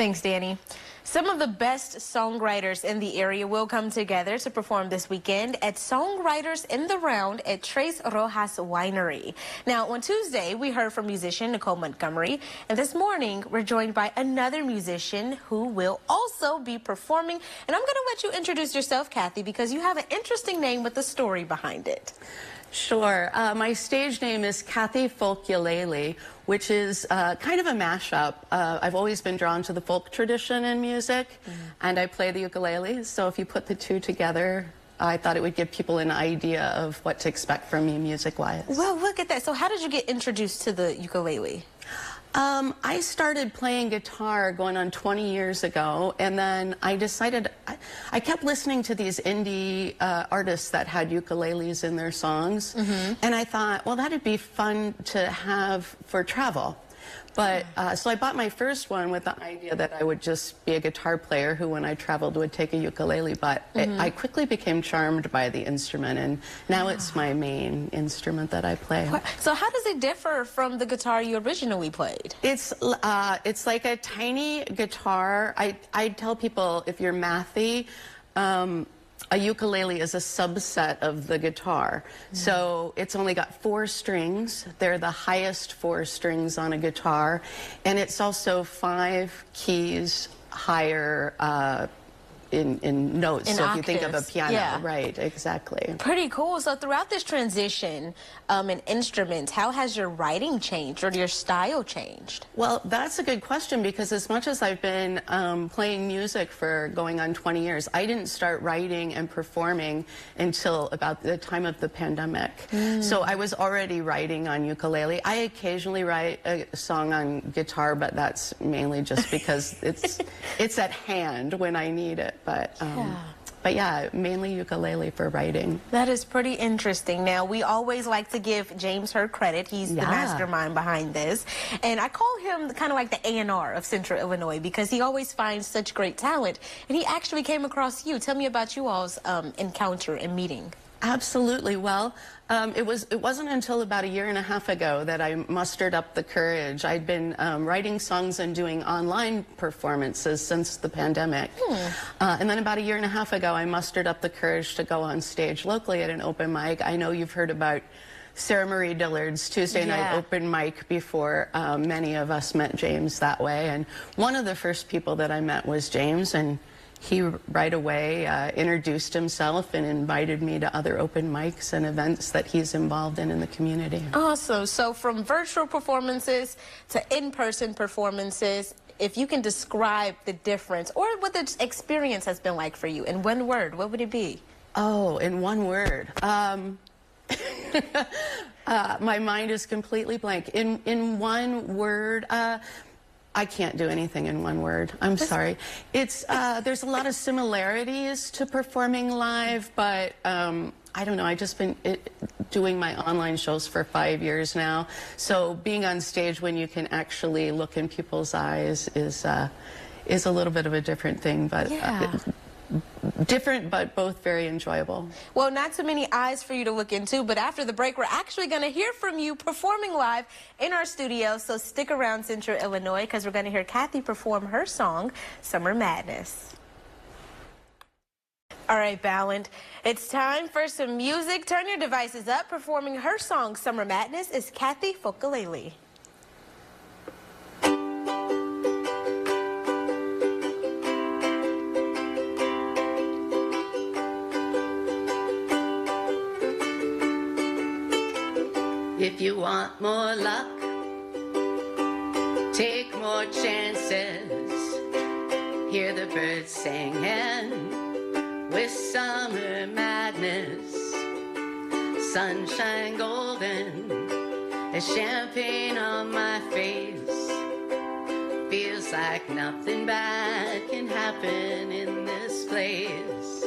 Thanks, Danny. Some of the best songwriters in the area will come together to perform this weekend at Songwriters in the Round at Tres Rojas Winery. Now, on Tuesday, we heard from musician Nicole Montgomery, and this morning, we're joined by another musician who will also be performing. And I'm going to let you introduce yourself, Kathy, because you have an interesting name with a story behind it. Sure. My stage name is Kathy Folkulele, which is kind of a mashup. I've always been drawn to the folk tradition in music, and I play the ukulele. So if you put the two together, I thought it would give people an idea of what to expect from me music-wise. Well, look at that. So how did you get introduced to the ukulele? I started playing guitar going on 20 years ago, and then I decided, I kept listening to these indie artists that had ukuleles in their songs, and I thought, well, that'd be fun to have for travel. But so I bought my first one with the idea that I would just be a guitar player who, when I traveled, would take a ukulele. But I quickly became charmed by the instrument, and now it's my main instrument that I play. So how does it differ from the guitar you originally played? It's like a tiny guitar. I tell people, if you're mathy, a ukulele is a subset of the guitar. So it's only got 4 strings. They're the highest 4 strings on a guitar. And it's also 5 keys higher in notes. In so octaves. if you think of a piano, yeah. Right, exactly. Pretty cool. So throughout this transition in instruments, how has your writing changed or your style changed? Well, that's a good question, because as much as I've been playing music for going on 20 years, I didn't start writing and performing until about the time of the pandemic. So I was already writing on ukulele. I occasionally write a song on guitar, but that's mainly just because it's at hand when I need it. But yeah, mainly ukulele for writing. That is pretty interesting. Now, we always like to give James her credit. He's the mastermind behind this. And I call him kind of like the A&R of Central Illinois, because he always finds such great talent. And he actually came across you. Tell me about you all's encounter and meeting. Absolutely. Well, it wasn't until about 1.5 years ago that I mustered up the courage. I'd been writing songs and doing online performances since the pandemic. And then about 1.5 years ago, I mustered up the courage to go on stage locally at an open mic. I know you've heard about Sarah Marie Dillard's Tuesday night open mic before. Many of us met James that way. And one of the first people that I met was James, and he right away introduced himself and invited me to other open mics and events that he's involved in the community. Awesome. So from virtual performances to in-person performances, if you can describe the difference or what the experience has been like for you in one word, what would it be? Oh, in one word. My mind is completely blank. In one word, I can't do anything in one word. I'm sorry. It's there's a lot of similarities to performing live, but I don't know. I've just been doing my online shows for 5 years now. So being on stage when you can actually look in people's eyes is a little bit of a different thing, but different, but both very enjoyable. Well, not too many eyes for you to look into, but after the break, we're actually going to hear from you performing live in our studio. So stick around, Central Illinois, because we're going to hear Kathy perform her song, Summer Madness. All right, Ballant, it's time for some music. Turn your devices up. Performing her song, Summer Madness, is Kathy Folkulele. If you want more luck, take more chances. Hear the birds singing with summer madness. Sunshine golden as champagne on my face. Feels like nothing bad can happen in this place.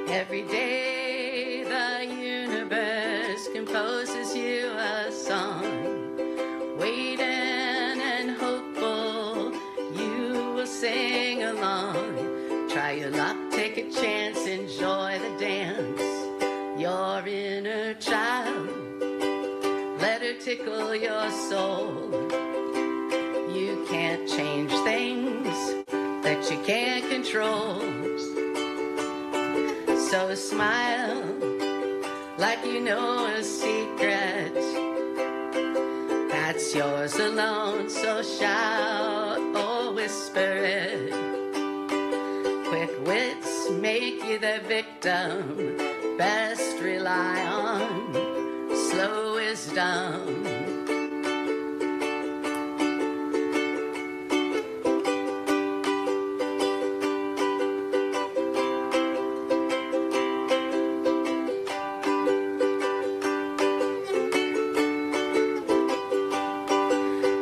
Every day the universe composes you a song, waiting and hopeful you will sing along. Try your luck, take a chance, enjoy the dance. Your inner child, let her tickle your soul. You can't change things. controls. So smile like you know a secret that's yours alone. So shout or whisper it. Quick wits make you the victim. Best rely on slow wisdom.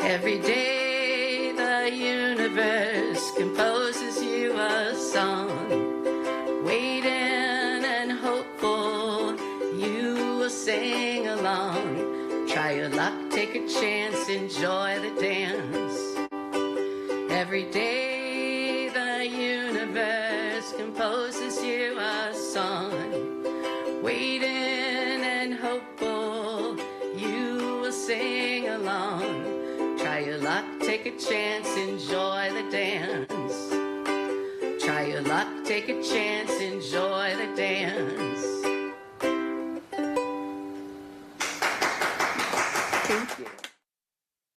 Every day the universe composes you a song, waiting and hopeful you will sing along. Try your luck, take a chance, enjoy the dance. Every day the universe composes you a song, waiting and hopeful you will sing along. Try your luck, take a chance, enjoy the dance. Try your luck, take a chance, enjoy the dance.